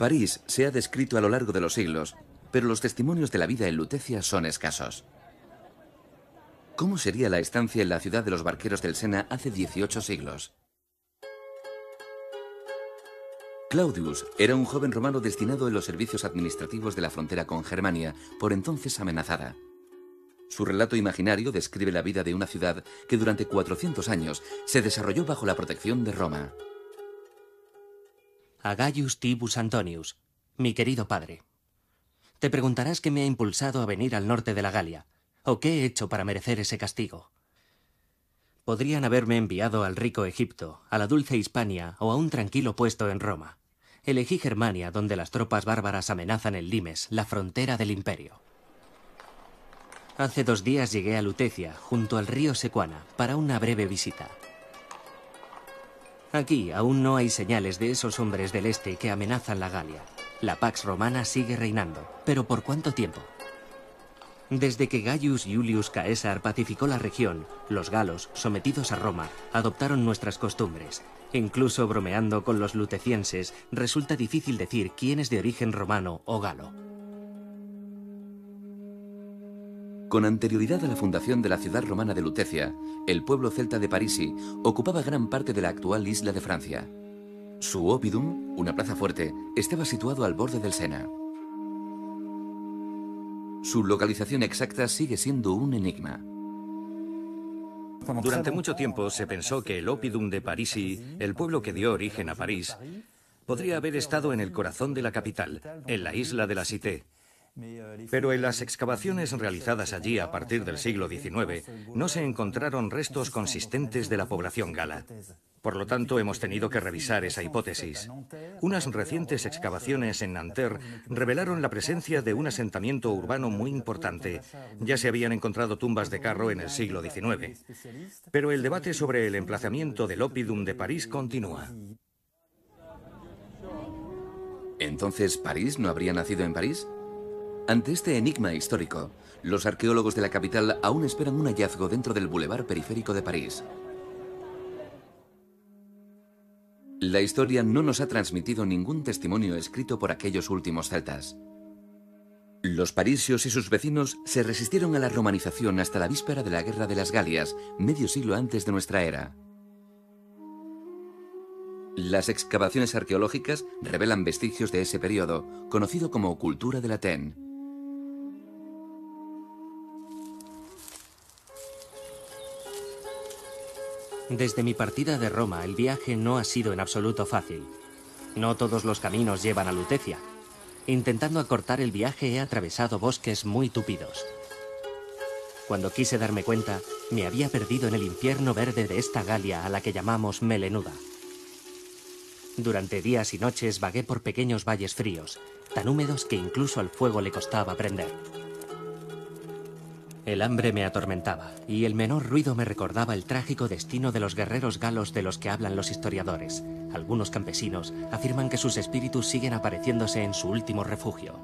París se ha descrito a lo largo de los siglos, pero los testimonios de la vida en Lutecia son escasos. ¿Cómo sería la estancia en la ciudad de los barqueros del Sena hace 18 siglos? Claudius era un joven romano destinado en los servicios administrativos de la frontera con Germania, por entonces amenazada. Su relato imaginario describe la vida de una ciudad que durante 400 años se desarrolló bajo la protección de Roma. A Gaius Tibus Antonius, mi querido padre. Te preguntarás qué me ha impulsado a venir al norte de la Galia, o qué he hecho para merecer ese castigo. Podrían haberme enviado al rico Egipto, a la dulce Hispania o a un tranquilo puesto en Roma. Elegí Germania, donde las tropas bárbaras amenazan el Limes, la frontera del imperio. Hace 2 días llegué a Lutecia, junto al río Sequana, para una breve visita. Aquí aún no hay señales de esos hombres del este que amenazan la Galia. La Pax Romana sigue reinando, pero ¿por cuánto tiempo? Desde que Gaius Iulius Caesar pacificó la región, los galos, sometidos a Roma, adoptaron nuestras costumbres. Incluso bromeando con los lutecienses, resulta difícil decir quién es de origen romano o galo. Con anterioridad a la fundación de la ciudad romana de Lutecia, el pueblo celta de Parisi ocupaba gran parte de la actual isla de Francia. Su oppidum, una plaza fuerte, estaba situado al borde del Sena. Su localización exacta sigue siendo un enigma. Durante mucho tiempo se pensó que el oppidum de Parisi, el pueblo que dio origen a París, podría haber estado en el corazón de la capital, en la isla de la Cité. Pero en las excavaciones realizadas allí a partir del siglo XIX no se encontraron restos consistentes de la población gala. Por lo tanto, hemos tenido que revisar esa hipótesis. Unas recientes excavaciones en Nanterre revelaron la presencia de un asentamiento urbano muy importante. Ya se habían encontrado tumbas de carro en el siglo XIX. Pero el debate sobre el emplazamiento del oppidum de París continúa. ¿Entonces París no habría nacido en París? Ante este enigma histórico, los arqueólogos de la capital aún esperan un hallazgo dentro del bulevar periférico de París. La historia no nos ha transmitido ningún testimonio escrito por aquellos últimos celtas. Los parisios y sus vecinos se resistieron a la romanización hasta la víspera de la Guerra de las Galias, medio siglo antes de nuestra era. Las excavaciones arqueológicas revelan vestigios de ese periodo, conocido como cultura del Atén. Desde mi partida de Roma, el viaje no ha sido en absoluto fácil. No todos los caminos llevan a Lutecia. Intentando acortar el viaje he atravesado bosques muy tupidos. Cuando quise darme cuenta, me había perdido en el infierno verde de esta Galia a la que llamamos Melenuda. Durante días y noches vagué por pequeños valles fríos, tan húmedos que incluso al fuego le costaba prender. El hambre me atormentaba, y el menor ruido me recordaba el trágico destino de los guerreros galos de los que hablan los historiadores. Algunos campesinos afirman que sus espíritus siguen apareciéndose en su último refugio.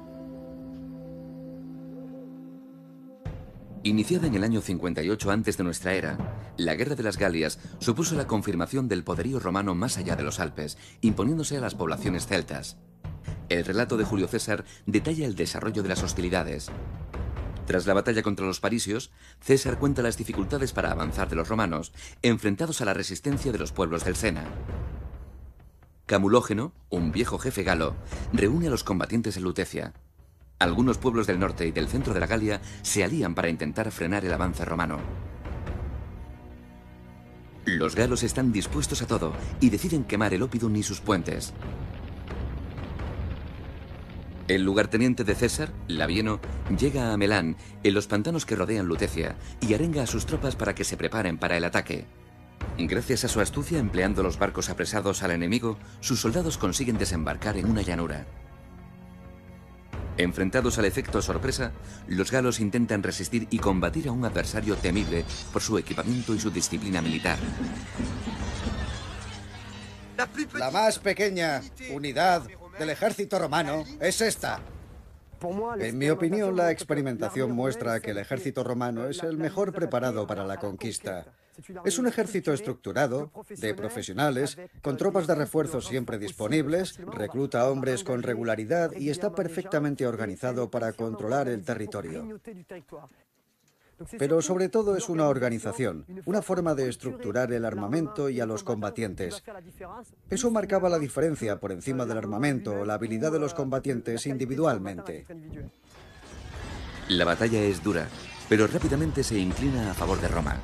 Iniciada en el año 58 antes de nuestra era, la Guerra de las Galias supuso la confirmación del poderío romano más allá de los Alpes, imponiéndose a las poblaciones celtas. El relato de Julio César detalla el desarrollo de las hostilidades. Tras la batalla contra los parisios, César cuenta las dificultades para avanzar de los romanos, enfrentados a la resistencia de los pueblos del Sena. Camulógeno, un viejo jefe galo, reúne a los combatientes en Lutecia. Algunos pueblos del norte y del centro de la Galia se alían para intentar frenar el avance romano. Los galos están dispuestos a todo y deciden quemar el oppidum y sus puentes. El lugarteniente de César, Labieno, llega a Melán, en los pantanos que rodean Lutecia, y arenga a sus tropas para que se preparen para el ataque. Gracias a su astucia empleando los barcos apresados al enemigo, sus soldados consiguen desembarcar en una llanura. Enfrentados al efecto sorpresa, los galos intentan resistir y combatir a un adversario temible por su equipamiento y su disciplina militar. La más pequeña unidad del ejército romano es esta. En mi opinión, la experimentación muestra que el ejército romano es el mejor preparado para la conquista. Es un ejército estructurado, de profesionales, con tropas de refuerzo siempre disponibles, recluta hombres con regularidad y está perfectamente organizado para controlar el territorio. Pero sobre todo es una organización, una forma de estructurar el armamento y a los combatientes. Eso marcaba la diferencia por encima del armamento o la habilidad de los combatientes individualmente. La batalla es dura, pero rápidamente se inclina a favor de Roma.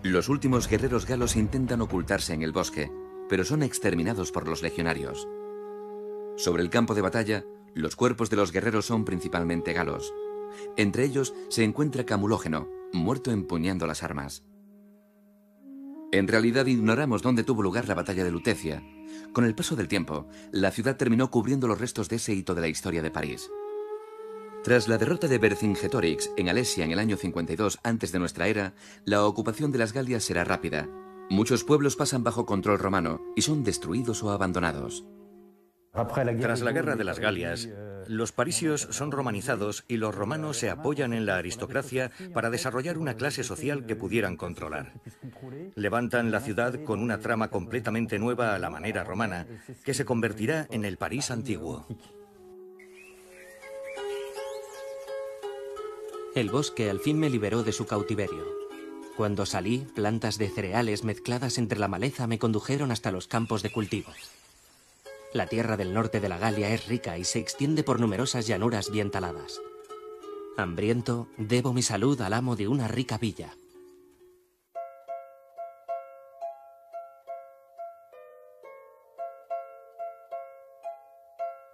Los últimos guerreros galos intentan ocultarse en el bosque, pero son exterminados por los legionarios. Sobre el campo de batalla, los cuerpos de los guerreros son principalmente galos. Entre ellos se encuentra Camulógeno, muerto empuñando las armas. En realidad ignoramos dónde tuvo lugar la batalla de Lutecia. Con el paso del tiempo, la ciudad terminó cubriendo los restos de ese hito de la historia de París. Tras la derrota de Vercingetorix en Alesia en el año 52 antes de nuestra era, la ocupación de las Galias será rápida. Muchos pueblos pasan bajo control romano y son destruidos o abandonados. Tras la guerra de las Galias, los parisios son romanizados y los romanos se apoyan en la aristocracia para desarrollar una clase social que pudieran controlar. Levantan la ciudad con una trama completamente nueva a la manera romana, que se convertirá en el París antiguo. El bosque al fin me liberó de su cautiverio. Cuando salí, plantas de cereales mezcladas entre la maleza me condujeron hasta los campos de cultivo. La tierra del norte de la Galia es rica y se extiende por numerosas llanuras bien taladas. Hambriento, debo mi salud al amo de una rica villa.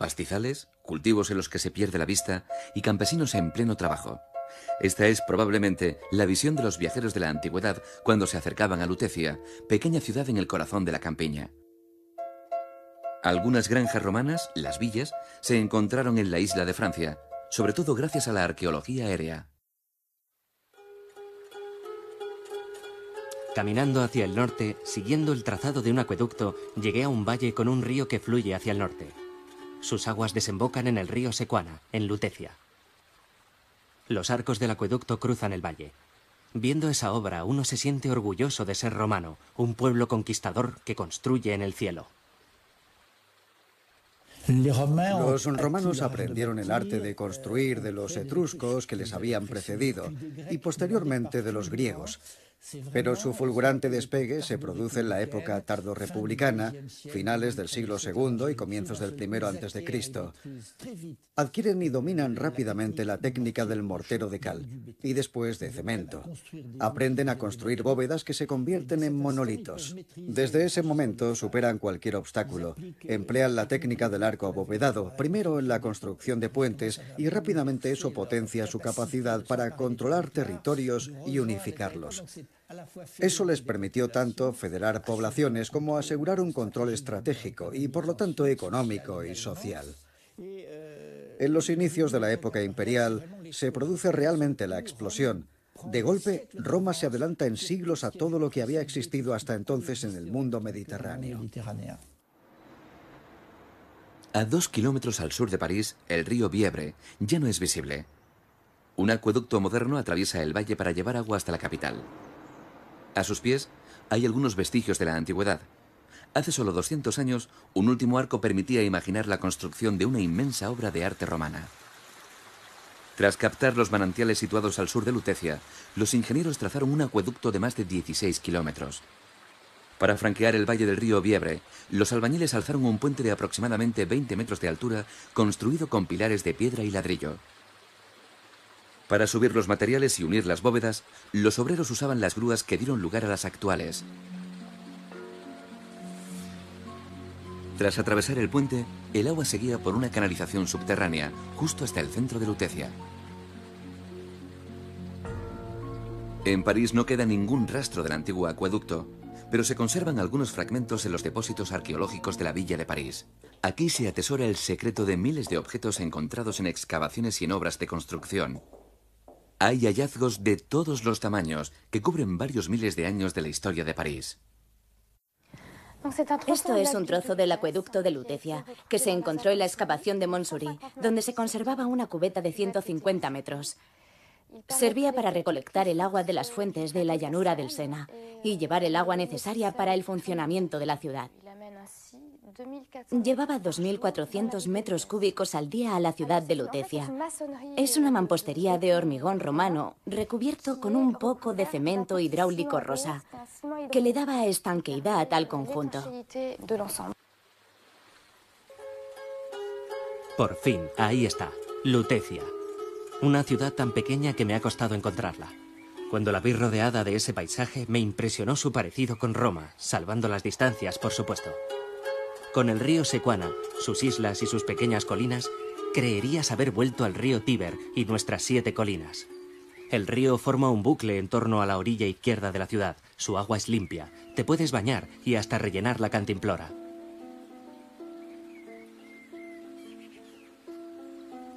Pastizales, cultivos en los que se pierde la vista y campesinos en pleno trabajo. Esta es probablemente la visión de los viajeros de la antigüedad cuando se acercaban a Lutecia, pequeña ciudad en el corazón de la campiña. Algunas granjas romanas, las villas, se encontraron en la isla de Francia, sobre todo gracias a la arqueología aérea. Caminando hacia el norte, siguiendo el trazado de un acueducto, llegué a un valle con un río que fluye hacia el norte. Sus aguas desembocan en el río Sequana, en Lutecia. Los arcos del acueducto cruzan el valle. Viendo esa obra, uno se siente orgulloso de ser romano, un pueblo conquistador que construye en el cielo. Los romanos aprendieron el arte de construir de los etruscos que les habían precedido y posteriormente de los griegos. Pero su fulgurante despegue se produce en la época tardorrepublicana, finales del siglo II y comienzos del I a.C. Adquieren y dominan rápidamente la técnica del mortero de cal y después de cemento. Aprenden a construir bóvedas que se convierten en monolitos. Desde ese momento superan cualquier obstáculo. Emplean la técnica del arco abovedado, primero en la construcción de puentes, y rápidamente eso potencia su capacidad para controlar territorios y unificarlos. Eso les permitió tanto federar poblaciones como asegurar un control estratégico y, por lo tanto, económico y social. En los inicios de la época imperial se produce realmente la explosión. De golpe, Roma se adelanta en siglos a todo lo que había existido hasta entonces en el mundo mediterráneo. A 2 kilómetros al sur de París, el río Bièvre ya no es visible. Un acueducto moderno atraviesa el valle para llevar agua hasta la capital. A sus pies hay algunos vestigios de la antigüedad. Hace solo 200 años, un último arco permitía imaginar la construcción de una inmensa obra de arte romana. Tras captar los manantiales situados al sur de Lutecia, los ingenieros trazaron un acueducto de más de 16 kilómetros. Para franquear el valle del río Bièvre, los albañiles alzaron un puente de aproximadamente 20 metros de altura, construido con pilares de piedra y ladrillo. Para subir los materiales y unir las bóvedas, los obreros usaban las grúas que dieron lugar a las actuales. Tras atravesar el puente, el agua seguía por una canalización subterránea, justo hasta el centro de Lutecia. En París no queda ningún rastro del antiguo acueducto, pero se conservan algunos fragmentos en los depósitos arqueológicos de la villa de París. Aquí se atesora el secreto de miles de objetos encontrados en excavaciones y en obras de construcción. Hay hallazgos de todos los tamaños que cubren varios miles de años de la historia de París. Esto es un trozo del acueducto de Lutecia, que se encontró en la excavación de Montsouris, donde se conservaba una cubeta de 150 metros. Servía para recolectar el agua de las fuentes de la llanura del Sena y llevar el agua necesaria para el funcionamiento de la ciudad. Llevaba 2.400 metros cúbicos al día a la ciudad de Lutecia. Es una mampostería de hormigón romano recubierto con un poco de cemento hidráulico rosa que le daba estanqueidad al conjunto. Por fin, ahí está, Lutecia. Una ciudad tan pequeña que me ha costado encontrarla. Cuando la vi rodeada de ese paisaje, me impresionó su parecido con Roma, salvando las distancias, por supuesto. Con el río Sequana, sus islas y sus pequeñas colinas, creerías haber vuelto al río Tíber y nuestras 7 colinas. El río forma un bucle en torno a la orilla izquierda de la ciudad. Su agua es limpia, te puedes bañar y hasta rellenar la cantimplora.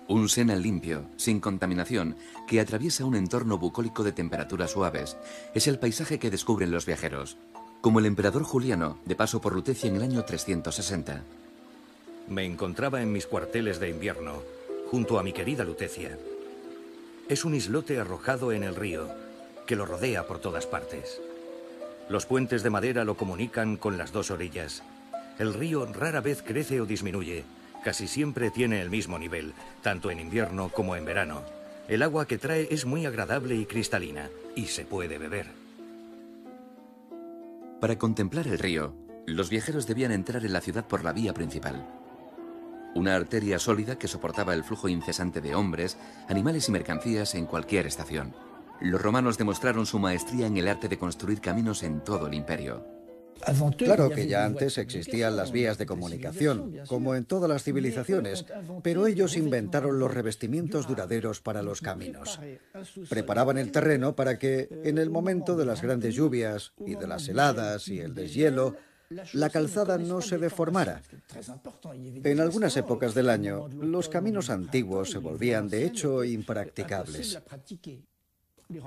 Un Sena limpio, sin contaminación, que atraviesa un entorno bucólico de temperaturas suaves, es el paisaje que descubren los viajeros. Como el emperador Juliano, de paso por Lutecia en el año 360. Me encontraba en mis cuarteles de invierno, junto a mi querida Lutecia. Es un islote arrojado en el río, que lo rodea por todas partes. Los puentes de madera lo comunican con las dos orillas. El río rara vez crece o disminuye. Casi siempre tiene el mismo nivel, tanto en invierno como en verano. El agua que trae es muy agradable y cristalina, y se puede beber. Para contemplar el río, los viajeros debían entrar en la ciudad por la vía principal. Una arteria sólida que soportaba el flujo incesante de hombres, animales y mercancías en cualquier estación. Los romanos demostraron su maestría en el arte de construir caminos en todo el imperio. Claro que ya antes existían las vías de comunicación, como en todas las civilizaciones, pero ellos inventaron los revestimientos duraderos para los caminos. Preparaban el terreno para que, en el momento de las grandes lluvias y de las heladas y el deshielo, la calzada no se deformara. En algunas épocas del año, los caminos antiguos se volvían de hecho impracticables.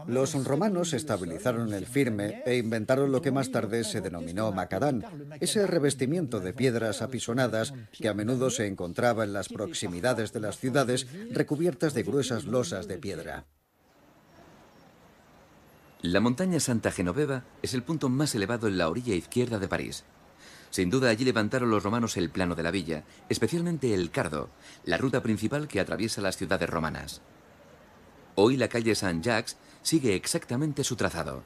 Los romanos estabilizaron el firme e inventaron lo que más tarde se denominó macadán, ese revestimiento de piedras apisonadas que a menudo se encontraba en las proximidades de las ciudades recubiertas de gruesas losas de piedra. La montaña Santa Genoveva es el punto más elevado en la orilla izquierda de París. Sin duda allí levantaron los romanos el plano de la villa, especialmente el Cardo, la ruta principal que atraviesa las ciudades romanas. Hoy la calle Saint-Jacques sigue exactamente su trazado.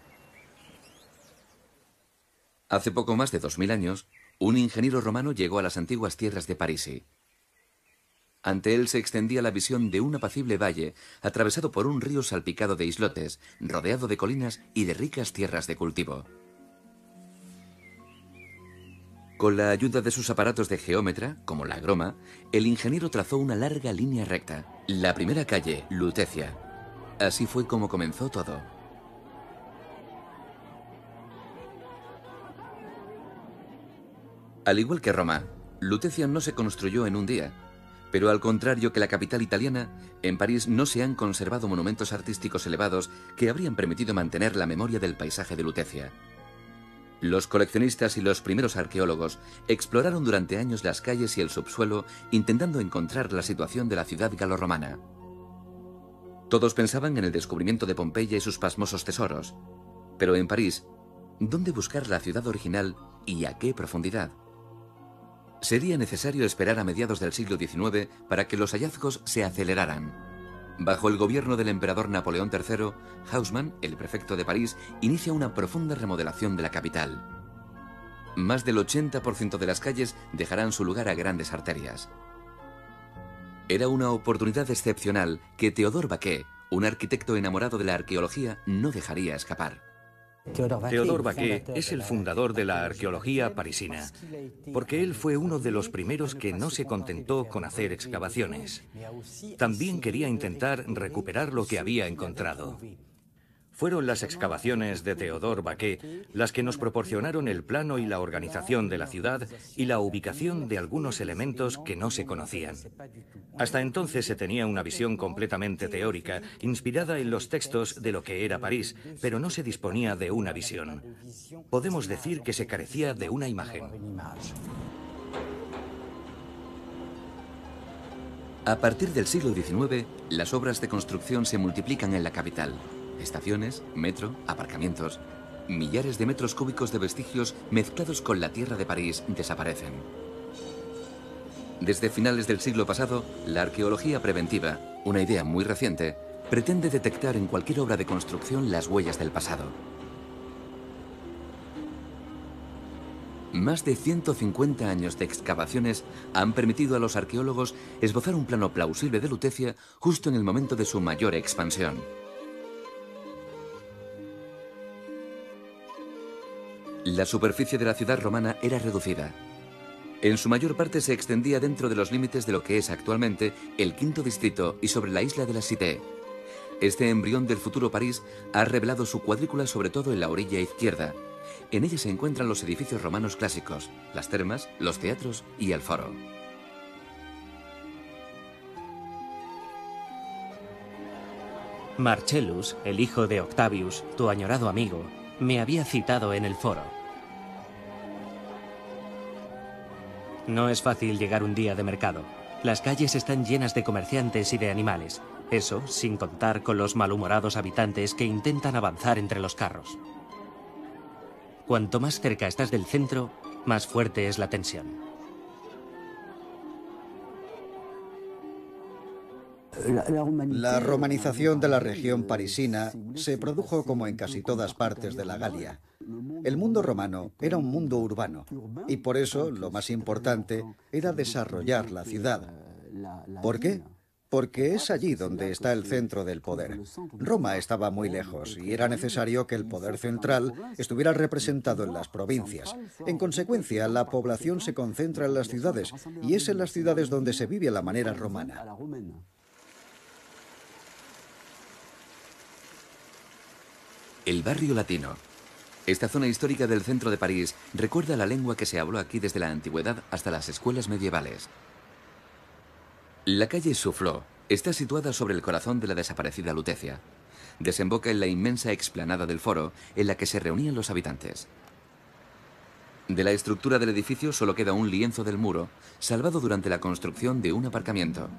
Hace poco más de 2000 años, un ingeniero romano llegó a las antiguas tierras de Parisi. Ante él se extendía la visión de un apacible valle atravesado por un río salpicado de islotes, rodeado de colinas y de ricas tierras de cultivo. Con la ayuda de sus aparatos de geómetra, como la groma, el ingeniero trazó una larga línea recta, la primera calle, Lutecia. Así fue como comenzó todo. Al igual que Roma, Lutecia no se construyó en un día, pero al contrario que la capital italiana, en París no se han conservado monumentos artísticos elevados que habrían permitido mantener la memoria del paisaje de Lutecia. Los coleccionistas y los primeros arqueólogos exploraron durante años las calles y el subsuelo intentando encontrar la situación de la ciudad galorromana. Todos pensaban en el descubrimiento de Pompeya y sus pasmosos tesoros. Pero en París, ¿dónde buscar la ciudad original y a qué profundidad? Sería necesario esperar a mediados del siglo XIX para que los hallazgos se aceleraran. Bajo el gobierno del emperador Napoleón III, Haussmann, el prefecto de París, inicia una profunda remodelación de la capital. Más del 80% de las calles dejarán su lugar a grandes arterias. Era una oportunidad excepcional que Théodore Baquet, un arquitecto enamorado de la arqueología, no dejaría escapar. Théodore Baquet es el fundador de la arqueología parisina, porque él fue uno de los primeros que no se contentó con hacer excavaciones. También quería intentar recuperar lo que había encontrado. Fueron las excavaciones de Théodore Baquet las que nos proporcionaron el plano y la organización de la ciudad y la ubicación de algunos elementos que no se conocían. Hasta entonces se tenía una visión completamente teórica, inspirada en los textos de lo que era París, pero no se disponía de una visión. Podemos decir que se carecía de una imagen. A partir del siglo XIX, las obras de construcción se multiplican en la capital. Estaciones, metro, aparcamientos. Millares de metros cúbicos de vestigios mezclados con la tierra de París desaparecen. Desde finales del siglo pasado, la arqueología preventiva, una idea muy reciente, pretende detectar en cualquier obra de construcción las huellas del pasado. Más de 150 años de excavaciones han permitido a los arqueólogos esbozar un plano plausible de Lutecia justo en el momento de su mayor expansión. La superficie de la ciudad romana era reducida. En su mayor parte se extendía dentro de los límites de lo que es actualmente el quinto distrito y sobre la isla de la Cité. Este embrión del futuro París ha revelado su cuadrícula sobre todo en la orilla izquierda. En ella se encuentran los edificios romanos clásicos, las termas, los teatros y el foro. Marcellus, el hijo de Octavius, tu añorado amigo, me había citado en el foro. No es fácil llegar un día de mercado. Las calles están llenas de comerciantes y de animales. Eso sin contar con los malhumorados habitantes que intentan avanzar entre los carros. Cuanto más cerca estás del centro, más fuerte es la tensión. La romanización de la región parisina se produjo como en casi todas partes de la Galia. El mundo romano era un mundo urbano y por eso lo más importante era desarrollar la ciudad. ¿Por qué? Porque es allí donde está el centro del poder. Roma estaba muy lejos y era necesario que el poder central estuviera representado en las provincias. En consecuencia, la población se concentra en las ciudades y es en las ciudades donde se vive a la manera romana. El barrio latino. Esta zona histórica del centro de París recuerda la lengua que se habló aquí desde la antigüedad hasta las escuelas medievales. La calle Soufflot está situada sobre el corazón de la desaparecida Lutecia. Desemboca en la inmensa explanada del foro en la que se reunían los habitantes. De la estructura del edificio solo queda un lienzo del muro, salvado durante la construcción de un aparcamiento.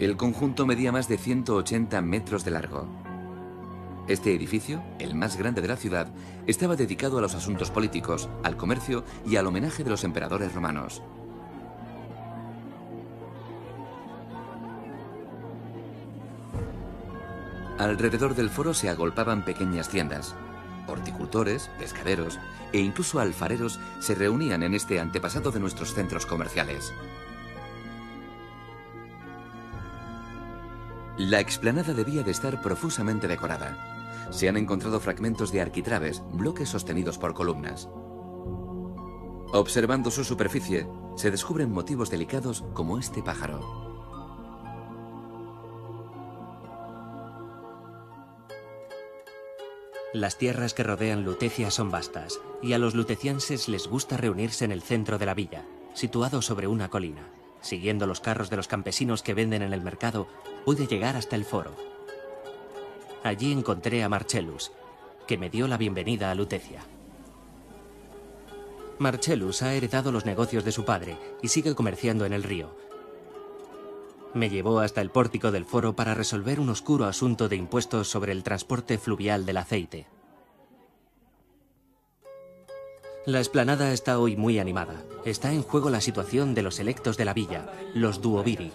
El conjunto medía más de 180 metros de largo. Este edificio, el más grande de la ciudad, estaba dedicado a los asuntos políticos, al comercio y al homenaje de los emperadores romanos. Alrededor del foro se agolpaban pequeñas tiendas. Horticultores, pescaderos e incluso alfareros se reunían en este antepasado de nuestros centros comerciales. La explanada debía de estar profusamente decorada. Se han encontrado fragmentos de arquitrabes, bloques sostenidos por columnas. Observando su superficie, se descubren motivos delicados como este pájaro. Las tierras que rodean Lutecia son vastas, y a los lutecienses les gusta reunirse en el centro de la villa, situado sobre una colina. Siguiendo los carros de los campesinos que venden en el mercado, pude llegar hasta el foro. Allí encontré a Marcellus, que me dio la bienvenida a Lutecia. Marcellus ha heredado los negocios de su padre y sigue comerciando en el río. Me llevó hasta el pórtico del foro para resolver un oscuro asunto de impuestos sobre el transporte fluvial del aceite. La explanada está hoy muy animada. Está en juego la situación de los electos de la villa, los duoviri.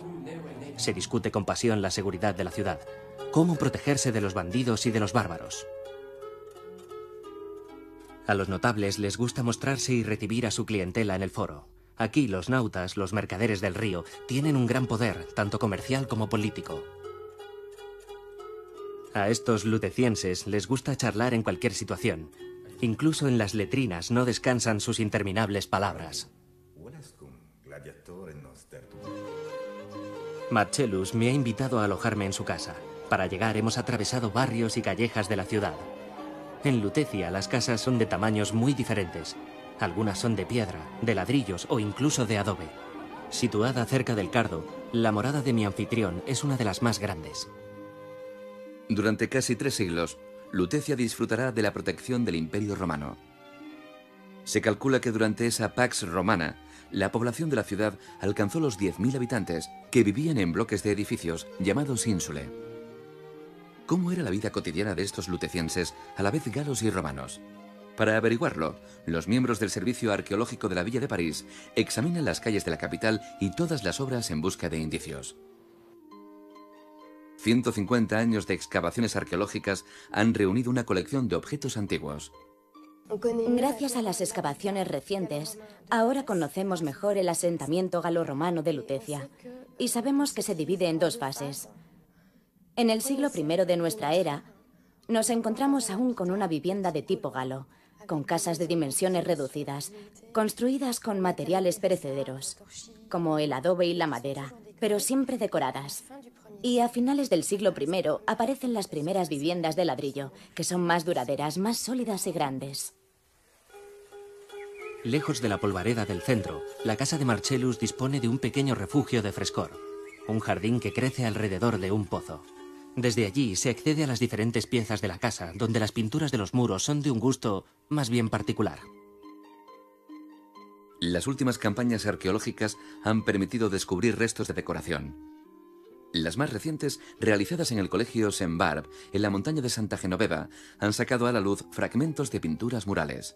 Se discute con pasión la seguridad de la ciudad, cómo protegerse de los bandidos y de los bárbaros. A los notables les gusta mostrarse y recibir a su clientela en el foro. Aquí los nautas, los mercaderes del río, tienen un gran poder, tanto comercial como político. A estos lutecienses les gusta charlar en cualquier situación. Incluso en las letrinas no descansan sus interminables palabras. Marcellus me ha invitado a alojarme en su casa. Para llegar hemos atravesado barrios y callejas de la ciudad. En Lutecia las casas son de tamaños muy diferentes. Algunas son de piedra, de ladrillos o incluso de adobe. Situada cerca del Cardo, la morada de mi anfitrión es una de las más grandes. Durante casi 3 siglos, Lutecia disfrutará de la protección del Imperio Romano. Se calcula que durante esa Pax Romana, la población de la ciudad alcanzó los 10.000 habitantes, que vivían en bloques de edificios llamados ínsule. ¿Cómo era la vida cotidiana de estos lutecienses, a la vez galos y romanos? Para averiguarlo, los miembros del Servicio Arqueológico de la Villa de París examinan las calles de la capital y todas las obras en busca de indicios. 150 años de excavaciones arqueológicas han reunido una colección de objetos antiguos. Gracias a las excavaciones recientes, ahora conocemos mejor el asentamiento galo-romano de Lutecia y sabemos que se divide en dos fases. En el siglo I de nuestra era, nos encontramos aún con una vivienda de tipo galo, con casas de dimensiones reducidas, construidas con materiales perecederos, como el adobe y la madera, pero siempre decoradas. Y a finales del siglo I aparecen las primeras viviendas de ladrillo, que son más duraderas, más sólidas y grandes. Lejos de la polvareda del centro, la casa de Marcellus dispone de un pequeño refugio de frescor, un jardín que crece alrededor de un pozo. Desde allí se accede a las diferentes piezas de la casa, donde las pinturas de los muros son de un gusto más bien particular. Las últimas campañas arqueológicas han permitido descubrir restos de decoración. Las más recientes, realizadas en el Colegio Saint Barbe, en la montaña de Santa Genoveva, han sacado a la luz fragmentos de pinturas murales.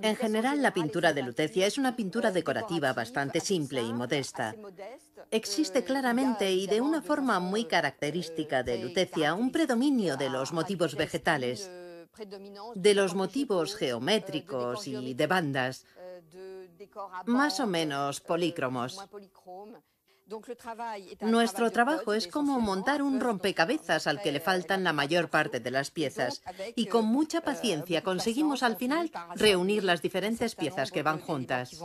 En general, la pintura de Lutecia es una pintura decorativa bastante simple y modesta. Existe claramente y de una forma muy característica de Lutecia un predominio de los motivos vegetales, de los motivos geométricos y de bandas, más o menos polícromos. Nuestro trabajo es como montar un rompecabezas al que le faltan la mayor parte de las piezas y con mucha paciencia conseguimos al final reunir las diferentes piezas que van juntas.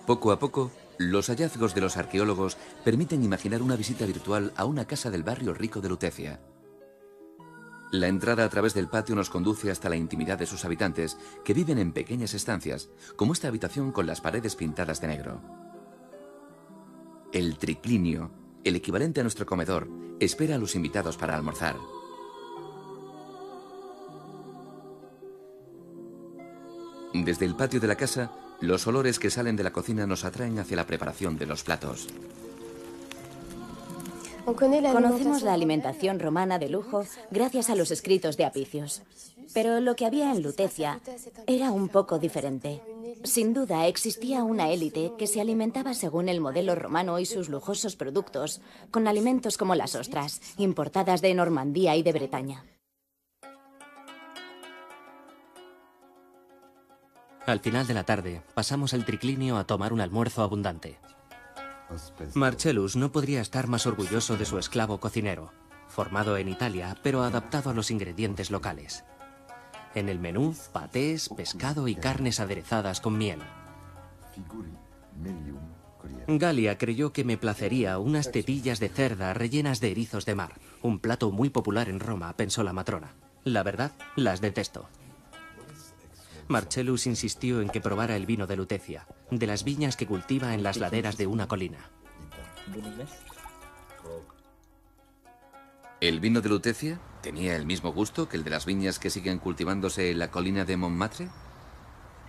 Poco a poco, los hallazgos de los arqueólogos permiten imaginar una visita virtual a una casa del barrio rico de Lutecia. La entrada a través del patio nos conduce hasta la intimidad de sus habitantes, que viven en pequeñas estancias, como esta habitación con las paredes pintadas de negro. El triclinio, el equivalente a nuestro comedor, espera a los invitados para almorzar. Desde el patio de la casa, los olores que salen de la cocina nos atraen hacia la preparación de los platos. Conocemos la alimentación romana de lujo gracias a los escritos de Apicius. Pero lo que había en Lutecia era un poco diferente. Sin duda existía una élite que se alimentaba según el modelo romano y sus lujosos productos, con alimentos como las ostras, importadas de Normandía y de Bretaña. Al final de la tarde, pasamos al triclinio a tomar un almuerzo abundante. Marcellus no podría estar más orgulloso de su esclavo cocinero, formado en Italia, pero adaptado a los ingredientes locales. En el menú, patés, pescado y carnes aderezadas con miel. Galia creyó que me placería unas tetillas de cerda rellenas de erizos de mar, un plato muy popular en Roma, pensó la matrona. La verdad, las detesto. Marcellus insistió en que probara el vino de Lutecia, de las viñas que cultiva en las laderas de una colina. ¿El vino de Lutecia tenía el mismo gusto que el de las viñas que siguen cultivándose en la colina de Montmartre?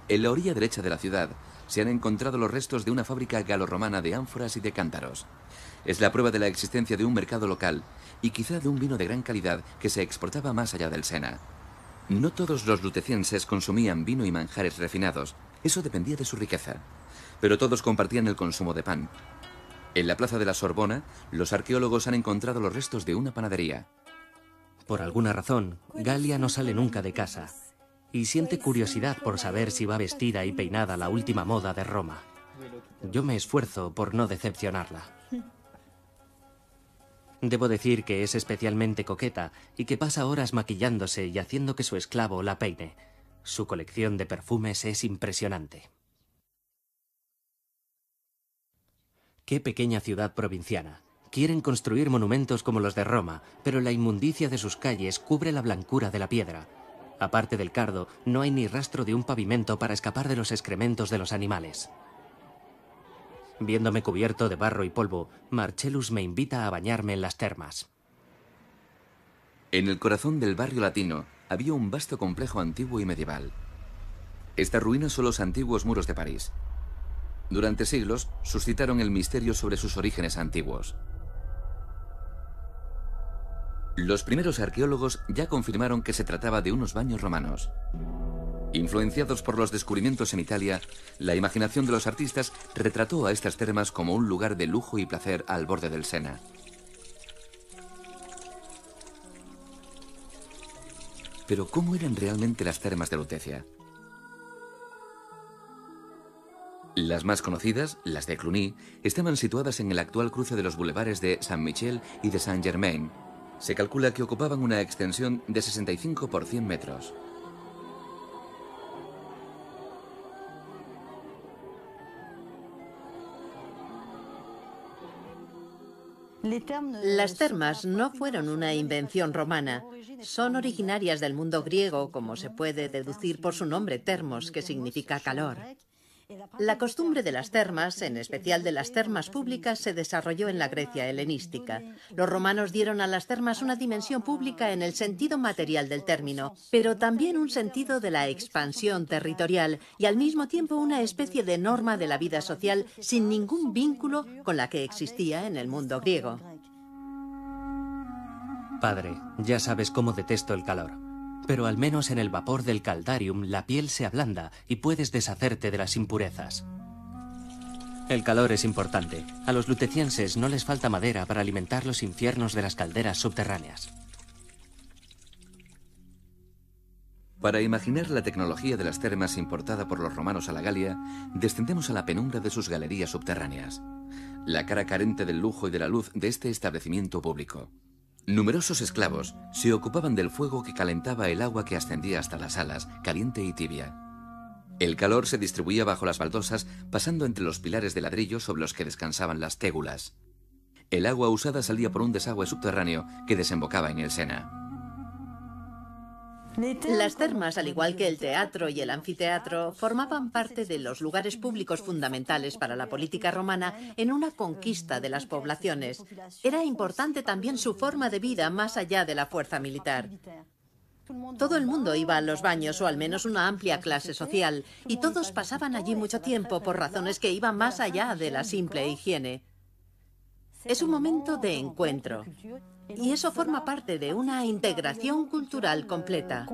En la orilla derecha de la ciudad se han encontrado los restos de una fábrica galorromana de ánforas y de cántaros. Es la prueba de la existencia de un mercado local y quizá de un vino de gran calidad que se exportaba más allá del Sena. No todos los lutecienses consumían vino y manjares refinados, eso dependía de su riqueza, pero todos compartían el consumo de pan. En la plaza de la Sorbona, los arqueólogos han encontrado los restos de una panadería. Por alguna razón, Galia no sale nunca de casa y siente curiosidad por saber si va vestida y peinada la última moda de Roma. Yo me esfuerzo por no decepcionarla. Debo decir que es especialmente coqueta y que pasa horas maquillándose y haciendo que su esclavo la peine. Su colección de perfumes es impresionante. Qué pequeña ciudad provinciana. Quieren construir monumentos como los de Roma, pero la inmundicia de sus calles cubre la blancura de la piedra. Aparte del cardo, no hay ni rastro de un pavimento para escapar de los excrementos de los animales. Viéndome cubierto de barro y polvo, Marcellus me invita a bañarme en las termas. En el corazón del barrio latino había un vasto complejo antiguo y medieval. Estas ruinas son los antiguos muros de París. Durante siglos suscitaron el misterio sobre sus orígenes antiguos. Los primeros arqueólogos ya confirmaron que se trataba de unos baños romanos. Influenciados por los descubrimientos en Italia, la imaginación de los artistas retrató a estas termas como un lugar de lujo y placer al borde del Sena. Pero ¿cómo eran realmente las termas de Lutecia? Las más conocidas, las de Cluny, estaban situadas en el actual cruce de los bulevares de Saint-Michel y de Saint-Germain. Se calcula que ocupaban una extensión de 65 por 100 metros. Las termas no fueron una invención romana. Son originarias del mundo griego, como se puede deducir por su nombre, termos, que significa calor. La costumbre de las termas, en especial de las termas públicas, se desarrolló en la Grecia helenística. Los romanos dieron a las termas una dimensión pública en el sentido material del término, pero también un sentido de la expansión territorial y al mismo tiempo una especie de norma de la vida social sin ningún vínculo con la que existía en el mundo griego. Padre, ya sabes cómo detesto el calor. Pero al menos en el vapor del caldarium la piel se ablanda y puedes deshacerte de las impurezas. El calor es importante. A los lutecienses no les falta madera para alimentar los infiernos de las calderas subterráneas. Para imaginar la tecnología de las termas importada por los romanos a la Galia, descendemos a la penumbra de sus galerías subterráneas, la cara carente del lujo y de la luz de este establecimiento público. Numerosos esclavos se ocupaban del fuego que calentaba el agua que ascendía hasta las salas, caliente y tibia. El calor se distribuía bajo las baldosas, pasando entre los pilares de ladrillo sobre los que descansaban las tégulas. El agua usada salía por un desagüe subterráneo que desembocaba en el Sena. Las termas, al igual que el teatro y el anfiteatro, formaban parte de los lugares públicos fundamentales para la política romana en una conquista de las poblaciones. Era importante también su forma de vida más allá de la fuerza militar. Todo el mundo iba a los baños, o al menos una amplia clase social, y todos pasaban allí mucho tiempo por razones que iban más allá de la simple higiene. Es un momento de encuentro. Y eso forma parte de una integración cultural completa.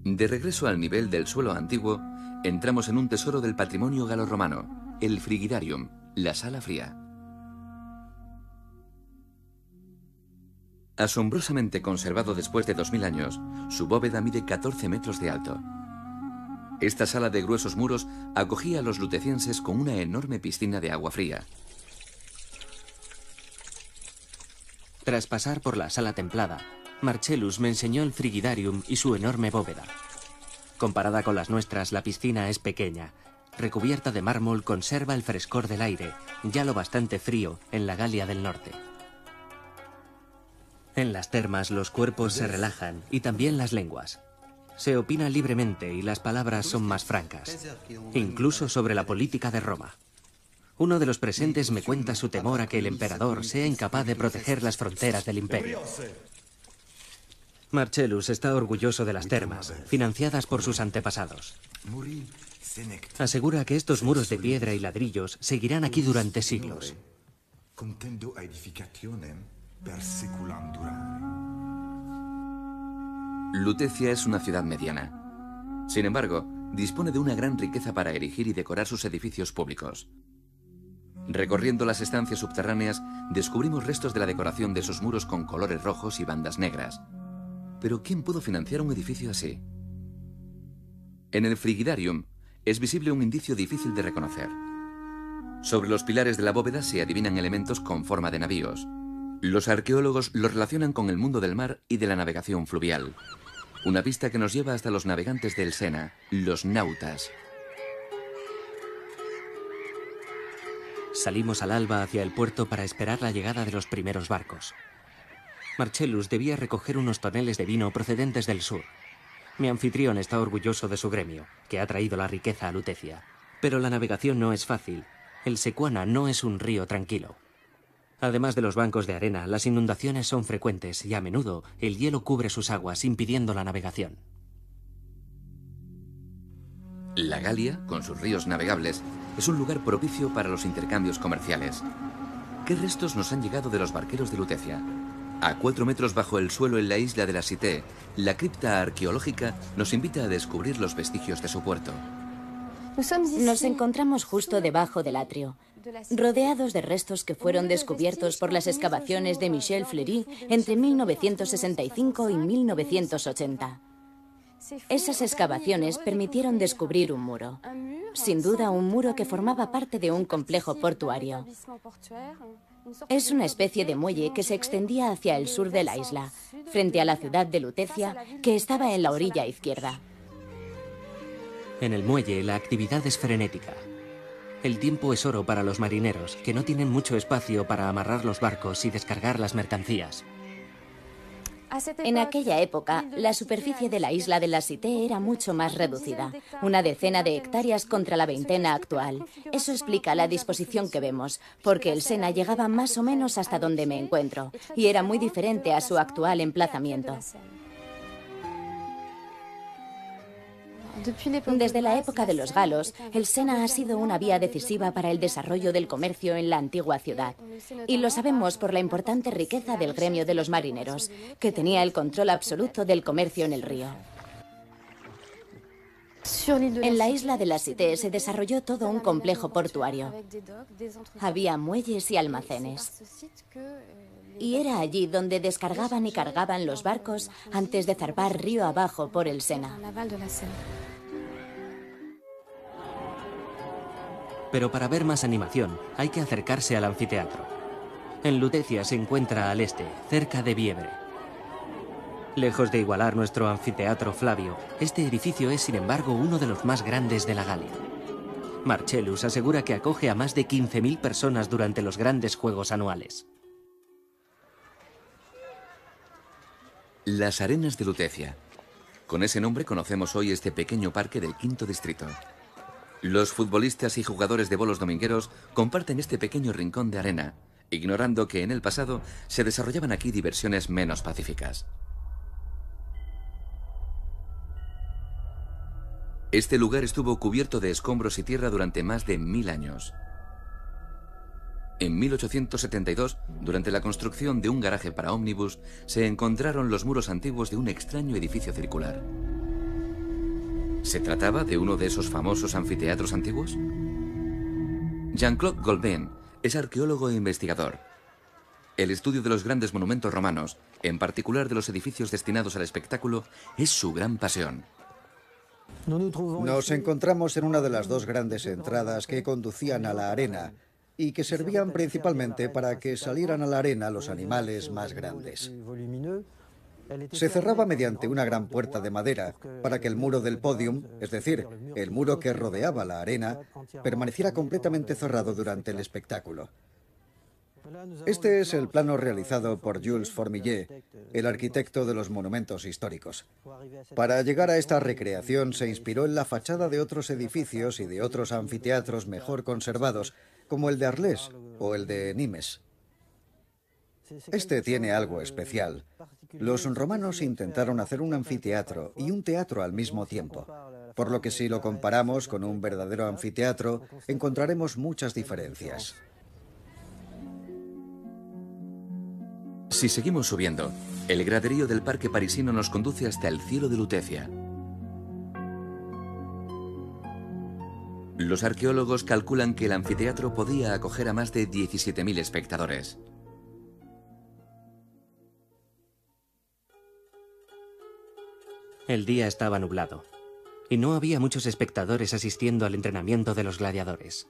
De regreso al nivel del suelo antiguo, entramos en un tesoro del patrimonio galorromano, el Frigidarium, la sala fría. Asombrosamente conservado después de 2000 años, su bóveda mide 14 metros de alto. Esta sala de gruesos muros acogía a los lutecienses con una enorme piscina de agua fría. Tras pasar por la sala templada, Marcellus me enseñó el Frigidarium y su enorme bóveda. Comparada con las nuestras, la piscina es pequeña. Recubierta de mármol, conserva el frescor del aire, ya lo bastante frío en la Galia del Norte. En las termas los cuerpos se relajan y también las lenguas. Se opina libremente y las palabras son más francas, incluso sobre la política de Roma. Uno de los presentes me cuenta su temor a que el emperador sea incapaz de proteger las fronteras del imperio. Marcellus está orgulloso de las termas, financiadas por sus antepasados. Asegura que estos muros de piedra y ladrillos seguirán aquí durante siglos. Lutecia es una ciudad mediana. Sin embargo, dispone de una gran riqueza para erigir y decorar sus edificios públicos. Recorriendo las estancias subterráneas, descubrimos restos de la decoración de sus muros con colores rojos y bandas negras. Pero ¿quién pudo financiar un edificio así? En el Frigidarium es visible un indicio difícil de reconocer. Sobre los pilares de la bóveda se adivinan elementos con forma de navíos. Los arqueólogos los relacionan con el mundo del mar y de la navegación fluvial. Una pista que nos lleva hasta los navegantes del Sena, los nautas. Salimos al alba hacia el puerto para esperar la llegada de los primeros barcos. Marcellus debía recoger unos toneles de vino procedentes del sur. Mi anfitrión está orgulloso de su gremio, que ha traído la riqueza a Lutecia. Pero la navegación no es fácil, El Sequana no es un río tranquilo. Además de los bancos de arena, las inundaciones son frecuentes y a menudo el hielo cubre sus aguas, impidiendo la navegación. La Galia, con sus ríos navegables, es un lugar propicio para los intercambios comerciales. ¿Qué restos nos han llegado de los barqueros de Lutecia? A 4 metros bajo el suelo en la isla de la Cité, la cripta arqueológica nos invita a descubrir los vestigios de su puerto. Nos encontramos justo debajo del atrio, rodeados de restos que fueron descubiertos por las excavaciones de Michel Fleury entre 1965 y 1980. Esas excavaciones permitieron descubrir un muro. Sin duda, un muro que formaba parte de un complejo portuario. Es una especie de muelle que se extendía hacia el sur de la isla, frente a la ciudad de Lutecia, que estaba en la orilla izquierda. En el muelle, la actividad es frenética. El tiempo es oro para los marineros, que no tienen mucho espacio para amarrar los barcos y descargar las mercancías. En aquella época, la superficie de la isla de la Cité era mucho más reducida, una decena de hectáreas contra la veintena actual. Eso explica la disposición que vemos, porque el Sena llegaba más o menos hasta donde me encuentro, y era muy diferente a su actual emplazamiento. Desde la época de los galos, el Sena ha sido una vía decisiva para el desarrollo del comercio en la antigua ciudad. Y lo sabemos por la importante riqueza del gremio de los marineros, que tenía el control absoluto del comercio en el río. En la isla de la Cité se desarrolló todo un complejo portuario. Había muelles y almacenes. Y era allí donde descargaban y cargaban los barcos antes de zarpar río abajo por el Sena. Pero para ver más animación, hay que acercarse al anfiteatro. En Lutecia se encuentra al este, cerca de Bievre. Lejos de igualar nuestro anfiteatro Flavio, este edificio es, sin embargo, uno de los más grandes de la Galia. Marcellus asegura que acoge a más de 15.000 personas durante los grandes juegos anuales. Las Arenas de Lutecia. Con ese nombre conocemos hoy este pequeño parque del quinto distrito. Los futbolistas y jugadores de bolos domingueros comparten este pequeño rincón de arena, ignorando que en el pasado se desarrollaban aquí diversiones menos pacíficas. Este lugar estuvo cubierto de escombros y tierra durante más de 1000 años. En 1872, durante la construcción de un garaje para ómnibus, se encontraron los muros antiguos de un extraño edificio circular. ¿Se trataba de uno de esos famosos anfiteatros antiguos? Jean-Claude Golbin es arqueólogo e investigador. El estudio de los grandes monumentos romanos, en particular de los edificios destinados al espectáculo, es su gran pasión. Nos encontramos en una de las dos grandes entradas que conducían a la arena y que servían principalmente para que salieran a la arena los animales más grandes. Se cerraba mediante una gran puerta de madera para que el muro del podium, es decir, el muro que rodeaba la arena, permaneciera completamente cerrado durante el espectáculo. Este es el plano realizado por Jules Formillet, el arquitecto de los monumentos históricos. Para llegar a esta recreación se inspiró en la fachada de otros edificios y de otros anfiteatros mejor conservados, como el de Arles o el de Nimes. Este tiene algo especial. Los romanos intentaron hacer un anfiteatro y un teatro al mismo tiempo, por lo que si lo comparamos con un verdadero anfiteatro, encontraremos muchas diferencias. Si seguimos subiendo, el graderío del parque parisino nos conduce hasta el cielo de Lutecia. Los arqueólogos calculan que el anfiteatro podía acoger a más de 17.000 espectadores. El día estaba nublado, y no había muchos espectadores asistiendo al entrenamiento de los gladiadores.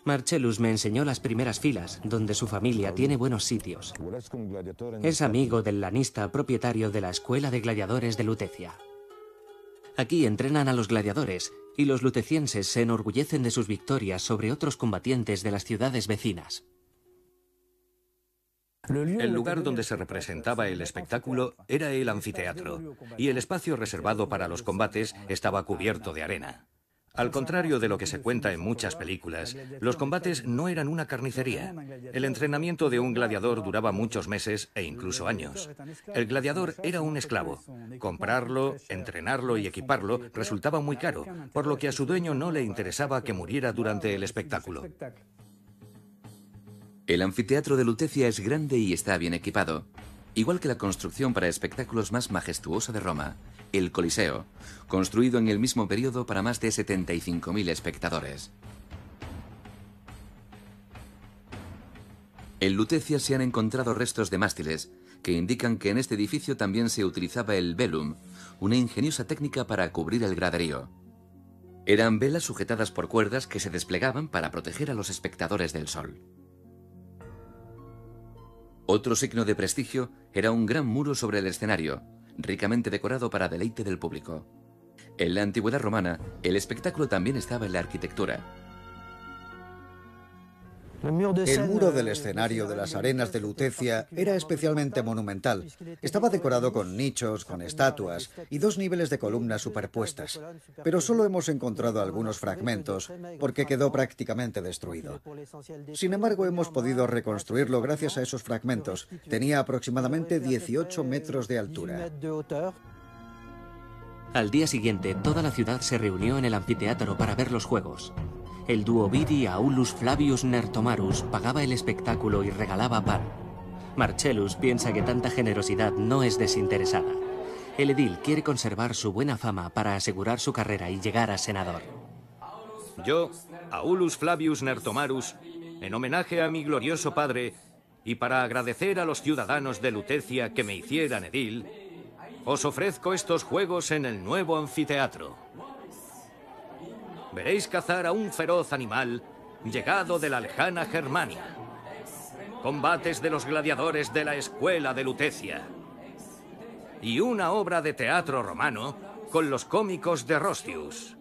Marcellus me enseñó las primeras filas, donde su familia tiene buenos sitios. Es amigo del lanista propietario de la Escuela de Gladiadores de Lutecia. Aquí entrenan a los gladiadores, y los lutecienses se enorgullecen de sus victorias sobre otros combatientes de las ciudades vecinas. El lugar donde se representaba el espectáculo era el anfiteatro, y el espacio reservado para los combates estaba cubierto de arena. Al contrario de lo que se cuenta en muchas películas, los combates no eran una carnicería. El entrenamiento de un gladiador duraba muchos meses e incluso años. El gladiador era un esclavo. Comprarlo, entrenarlo y equiparlo resultaba muy caro, por lo que a su dueño no le interesaba que muriera durante el espectáculo. El anfiteatro de Lutecia es grande y está bien equipado, igual que la construcción para espectáculos más majestuosa de Roma, el Coliseo, construido en el mismo periodo para más de 75.000 espectadores. En Lutecia se han encontrado restos de mástiles que indican que en este edificio también se utilizaba el velum, una ingeniosa técnica para cubrir el graderío. Eran velas sujetadas por cuerdas que se desplegaban para proteger a los espectadores del sol. Otro signo de prestigio era un gran muro sobre el escenario, ricamente decorado para deleite del público. En la antigüedad romana, el espectáculo también estaba en la arquitectura. El muro del escenario de las arenas de Lutecia era especialmente monumental. Estaba decorado con nichos, con estatuas y 2 niveles de columnas superpuestas. Pero solo hemos encontrado algunos fragmentos porque quedó prácticamente destruido. Sin embargo, hemos podido reconstruirlo gracias a esos fragmentos. Tenía aproximadamente 18 metros de altura. Al día siguiente, toda la ciudad se reunió en el anfiteatro para ver los juegos. El duovidi Aulus Flavius Nertomarus pagaba el espectáculo y regalaba pan. Marcellus piensa que tanta generosidad no es desinteresada. El edil quiere conservar su buena fama para asegurar su carrera y llegar a senador. Yo, Aulus Flavius Nertomarus, en homenaje a mi glorioso padre y para agradecer a los ciudadanos de Lutecia que me hicieran edil, os ofrezco estos juegos en el nuevo anfiteatro. Veréis cazar a un feroz animal llegado de la lejana Germania. Combates de los gladiadores de la escuela de Lutecia. Y una obra de teatro romano con los cómicos de Roscius.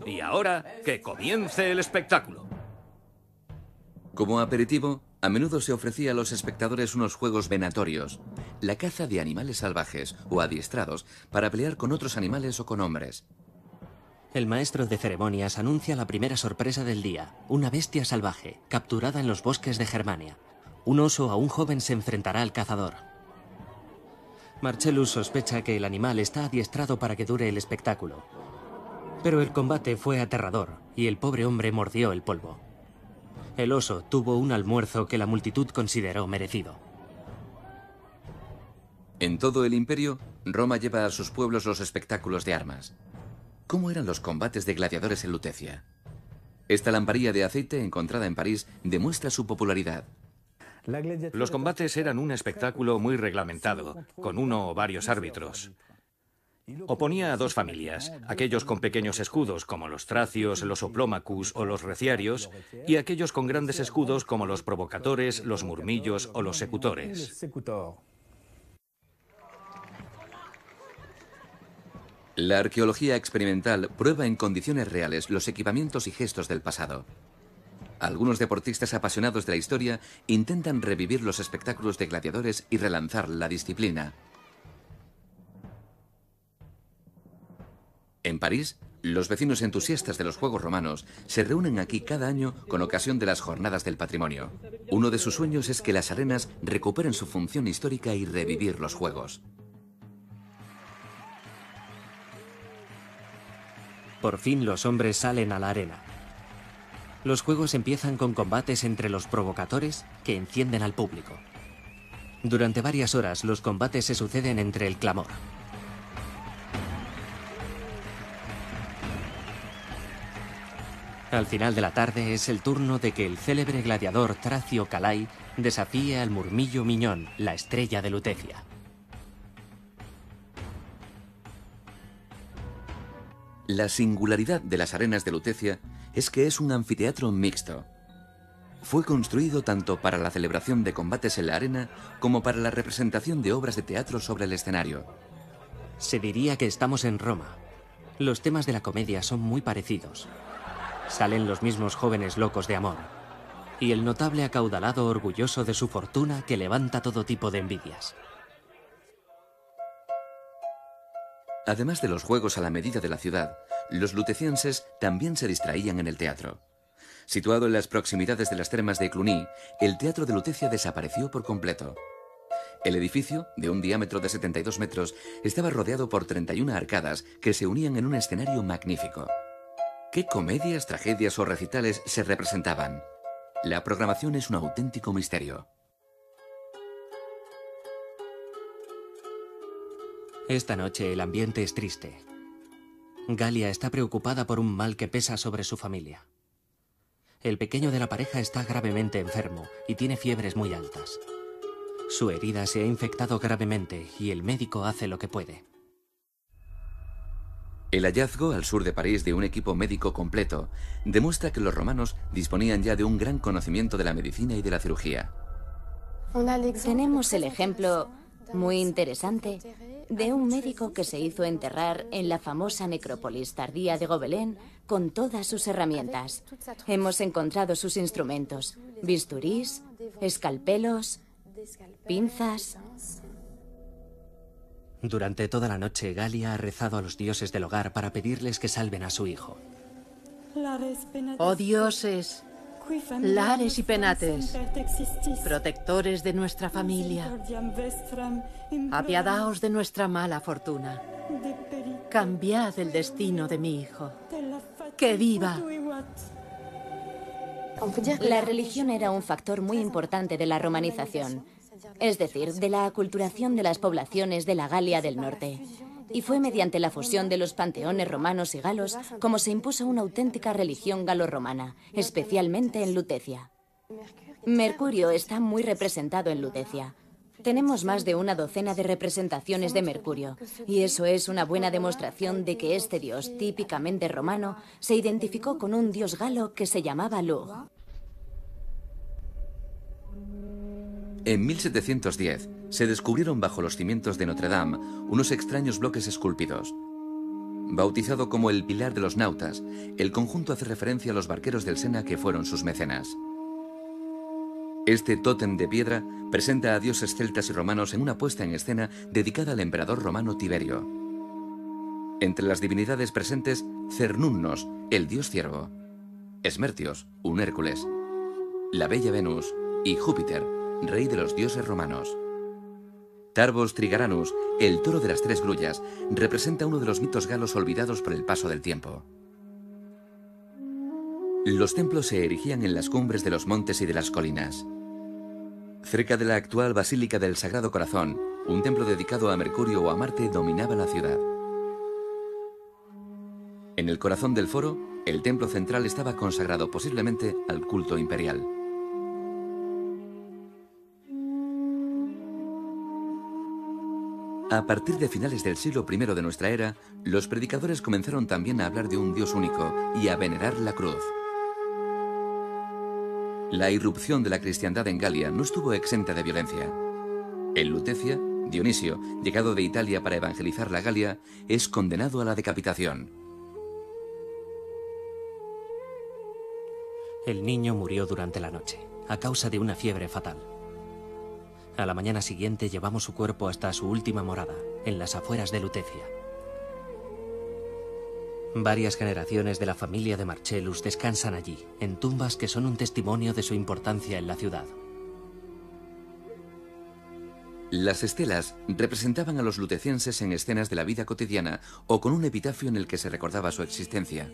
Y ahora, que comience el espectáculo. Como aperitivo, a menudo se ofrecía a los espectadores unos juegos venatorios, la caza de animales salvajes o adiestrados para pelear con otros animales o con hombres. El maestro de ceremonias anuncia la primera sorpresa del día, una bestia salvaje, capturada en los bosques de Germania. Un oso a un joven se enfrentará al cazador. Marcellus sospecha que el animal está adiestrado para que dure el espectáculo. Pero el combate fue aterrador y el pobre hombre mordió el polvo. El oso tuvo un almuerzo que la multitud consideró merecido. En todo el imperio, Roma lleva a sus pueblos los espectáculos de armas. ¿Cómo eran los combates de gladiadores en Lutecia? Esta lamparilla de aceite encontrada en París demuestra su popularidad. Los combates eran un espectáculo muy reglamentado, con uno o varios árbitros. Oponía a 2 familias, aquellos con pequeños escudos como los tracios, los oplomacus o los reciarios, y aquellos con grandes escudos como los provocatores, los murmillos o los secutores. La arqueología experimental prueba en condiciones reales los equipamientos y gestos del pasado. Algunos deportistas apasionados de la historia intentan revivir los espectáculos de gladiadores y relanzar la disciplina. En París, los vecinos entusiastas de los Juegos Romanos se reúnen aquí cada año con ocasión de las Jornadas del Patrimonio. Uno de sus sueños es que las arenas recuperen su función histórica y revivir los Juegos. Por fin los hombres salen a la arena. Los juegos empiezan con combates entre los provocadores que encienden al público. Durante varias horas los combates se suceden entre el clamor. Al final de la tarde es el turno de que el célebre gladiador Tracio Calai desafíe al Murmillo Miñón, la estrella de Lutecia. La singularidad de las arenas de Lutecia es que es un anfiteatro mixto. Fue construido tanto para la celebración de combates en la arena como para la representación de obras de teatro sobre el escenario. Se diría que estamos en Roma. Los temas de la comedia son muy parecidos. Salen los mismos jóvenes locos de amor. Y el notable acaudalado orgulloso de su fortuna que levanta todo tipo de envidias. Además de los juegos a la medida de la ciudad, los lutecienses también se distraían en el teatro. Situado en las proximidades de las termas de Cluny, el teatro de Lutecia desapareció por completo. El edificio, de un diámetro de 72 metros, estaba rodeado por 31 arcadas que se unían en un escenario magnífico. ¿Qué comedias, tragedias o recitales se representaban? La programación es un auténtico misterio. Esta noche el ambiente es triste. Galia está preocupada por un mal que pesa sobre su familia. El pequeño de la pareja está gravemente enfermo y tiene fiebres muy altas. Su herida se ha infectado gravemente y el médico hace lo que puede. El hallazgo al sur de París de un equipo médico completo demuestra que los romanos disponían ya de un gran conocimiento de la medicina y de la cirugía. Tenemos el ejemplo muy interesante de un médico que se hizo enterrar en la famosa necrópolis tardía de Gobelén con todas sus herramientas. Hemos encontrado sus instrumentos: bisturís, escalpelos, pinzas. Durante toda la noche, Galia ha rezado a los dioses del hogar para pedirles que salven a su hijo. Oh dioses, lares y penates, protectores de nuestra familia, apiadaos de nuestra mala fortuna. Cambiad el destino de mi hijo. ¡Que viva! La religión era un factor muy importante de la romanización, es decir, de la aculturación de las poblaciones de la Galia del Norte. Y fue mediante la fusión de los panteones romanos y galos como se impuso una auténtica religión galo-romana, especialmente en Lutecia. Mercurio está muy representado en Lutecia. Tenemos más de una docena de representaciones de Mercurio, y eso es una buena demostración de que este dios, típicamente romano, se identificó con un dios galo que se llamaba Lug. En 1710 se descubrieron bajo los cimientos de Notre Dame unos extraños bloques esculpidos. Bautizado como el Pilar de los Nautas, el conjunto hace referencia a los barqueros del Sena que fueron sus mecenas. Este tótem de piedra presenta a dioses celtas y romanos en una puesta en escena dedicada al emperador romano Tiberio. Entre las divinidades presentes, Cernunnos, el dios ciervo, Esmertios, un Hércules, la bella Venus y Júpiter, rey de los dioses romanos. Tarbos Trigaranus, el toro de las tres grullas, representa uno de los mitos galos olvidados por el paso del tiempo. Los templos se erigían en las cumbres de los montes y de las colinas. Cerca de la actual Basílica del Sagrado Corazón, un templo dedicado a Mercurio o a Marte dominaba la ciudad. En el corazón del foro, el templo central estaba consagrado posiblemente al culto imperial. A partir de finales del siglo I de nuestra era, los predicadores comenzaron también a hablar de un Dios único y a venerar la cruz. La irrupción de la cristiandad en Galia no estuvo exenta de violencia. En Lutecia, Dionisio, llegado de Italia para evangelizar la Galia, es condenado a la decapitación. El niño murió durante la noche, a causa de una fiebre fatal. A la mañana siguiente llevamos su cuerpo hasta su última morada, en las afueras de Lutecia. Varias generaciones de la familia de Marcellus descansan allí, en tumbas que son un testimonio de su importancia en la ciudad. Las estelas representaban a los lutecienses en escenas de la vida cotidiana o con un epitafio en el que se recordaba su existencia.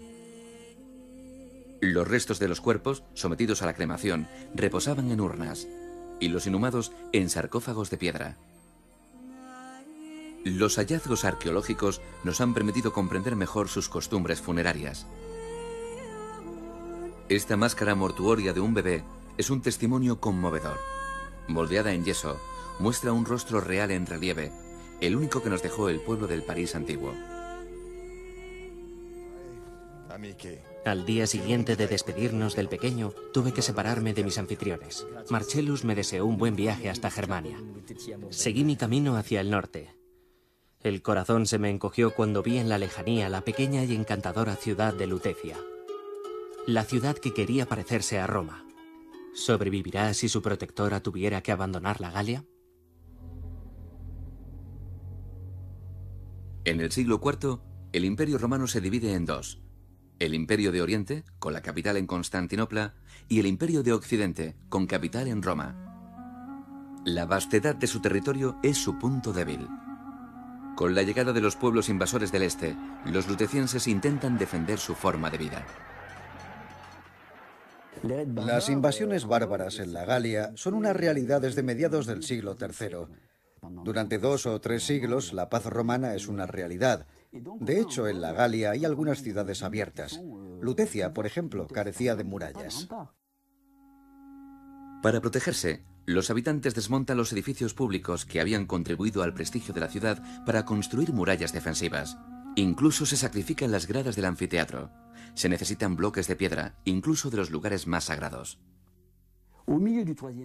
Los restos de los cuerpos, sometidos a la cremación, reposaban en urnas, y los inhumados en sarcófagos de piedra. Los hallazgos arqueológicos nos han permitido comprender mejor sus costumbres funerarias. Esta máscara mortuoria de un bebé es un testimonio conmovedor. Moldeada en yeso, muestra un rostro real en relieve, el único que nos dejó el pueblo del París antiguo. Al día siguiente de despedirnos del pequeño, tuve que separarme de mis anfitriones. Marcellus me deseó un buen viaje hasta Germania. Seguí mi camino hacia el norte. El corazón se me encogió cuando vi en la lejanía la pequeña y encantadora ciudad de Lutecia. La ciudad que quería parecerse a Roma. ¿Sobrevivirá si su protectora tuviera que abandonar la Galia? En el siglo IV, el Imperio Romano se divide en dos: el Imperio de Oriente, con la capital en Constantinopla, y el Imperio de Occidente, con capital en Roma. La vastedad de su territorio es su punto débil. Con la llegada de los pueblos invasores del este, los lutecienses intentan defender su forma de vida. Las invasiones bárbaras en la Galia son una realidad desde mediados del siglo III. Durante 2 o 3 siglos, la paz romana es una realidad. De hecho, en la Galia hay algunas ciudades abiertas. Lutecia, por ejemplo, carecía de murallas. Para protegerse, los habitantes desmontan los edificios públicos que habían contribuido al prestigio de la ciudad para construir murallas defensivas. Incluso se sacrifican las gradas del anfiteatro. Se necesitan bloques de piedra, incluso de los lugares más sagrados.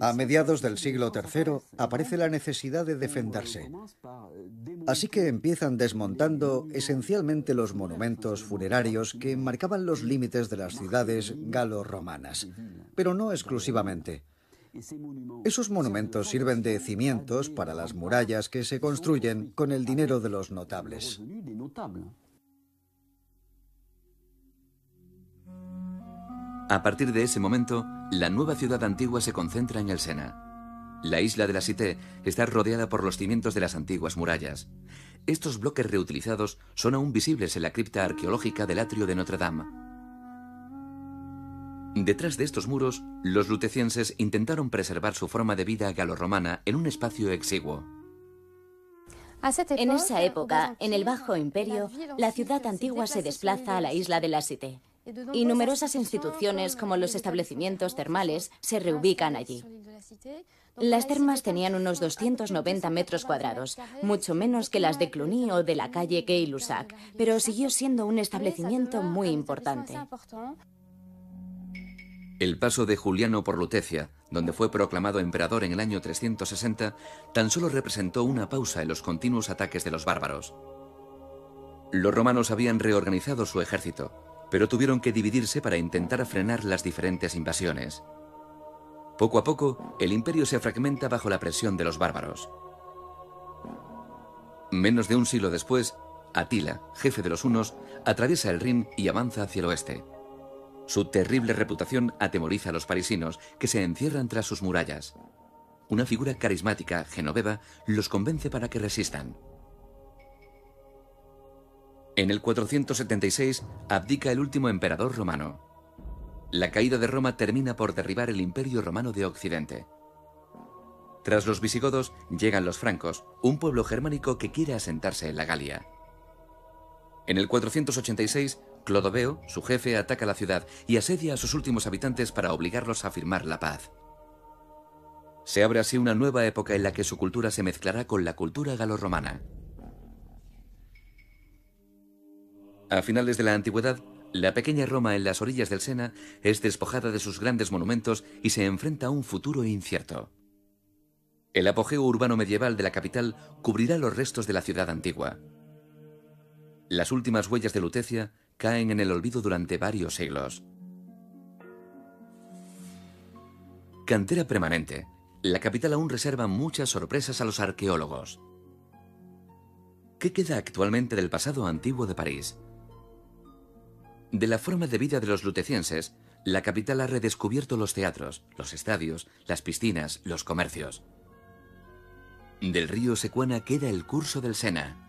A mediados del siglo III aparece la necesidad de defenderse. Así que empiezan desmontando esencialmente los monumentos funerarios que marcaban los límites de las ciudades galo-romanas, pero no exclusivamente. Esos monumentos sirven de cimientos para las murallas que se construyen con el dinero de los notables. A partir de ese momento, la nueva ciudad antigua se concentra en el Sena. La isla de la Cité está rodeada por los cimientos de las antiguas murallas. Estos bloques reutilizados son aún visibles en la cripta arqueológica del atrio de Notre Dame. Detrás de estos muros, los lutecienses intentaron preservar su forma de vida galorromana en un espacio exiguo. En esa época, en el Bajo Imperio, la ciudad antigua se desplaza a la isla de la Cité, y numerosas instituciones, como los establecimientos termales, se reubican allí. Las termas tenían unos 290 metros cuadrados, mucho menos que las de Cluny o de la calle Gay-Lussac, pero siguió siendo un establecimiento muy importante. El paso de Juliano por Lutecia, donde fue proclamado emperador en el año 360, tan solo representó una pausa en los continuos ataques de los bárbaros. Los romanos habían reorganizado su ejército, pero tuvieron que dividirse para intentar frenar las diferentes invasiones. Poco a poco, el imperio se fragmenta bajo la presión de los bárbaros. Menos de un siglo después, Atila, jefe de los hunos, atraviesa el Rin y avanza hacia el oeste. Su terrible reputación atemoriza a los parisinos, que se encierran tras sus murallas. Una figura carismática, Genoveva, los convence para que resistan. En el 476 abdica el último emperador romano. La caída de Roma termina por derribar el Imperio Romano de Occidente. Tras los visigodos llegan los francos, un pueblo germánico que quiere asentarse en la Galia. En el 486, Clodoveo, su jefe, ataca la ciudad y asedia a sus últimos habitantes para obligarlos a firmar la paz. Se abre así una nueva época en la que su cultura se mezclará con la cultura galorromana. A finales de la antigüedad, la pequeña Roma en las orillas del Sena es despojada de sus grandes monumentos y se enfrenta a un futuro incierto. El apogeo urbano medieval de la capital cubrirá los restos de la ciudad antigua. Las últimas huellas de Lutecia caen en el olvido durante varios siglos. Cantera permanente, la capital aún reserva muchas sorpresas a los arqueólogos. ¿Qué queda actualmente del pasado antiguo de París? De la forma de vida de los lutecienses, la capital ha redescubierto los teatros, los estadios, las piscinas, los comercios. Del río Secuana queda el curso del Sena,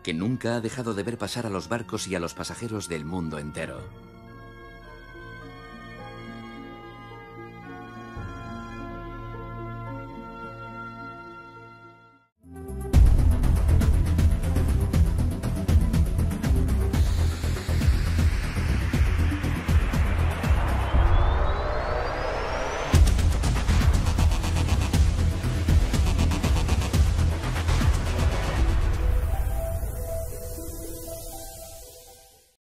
que nunca ha dejado de ver pasar a los barcos y a los pasajeros del mundo entero.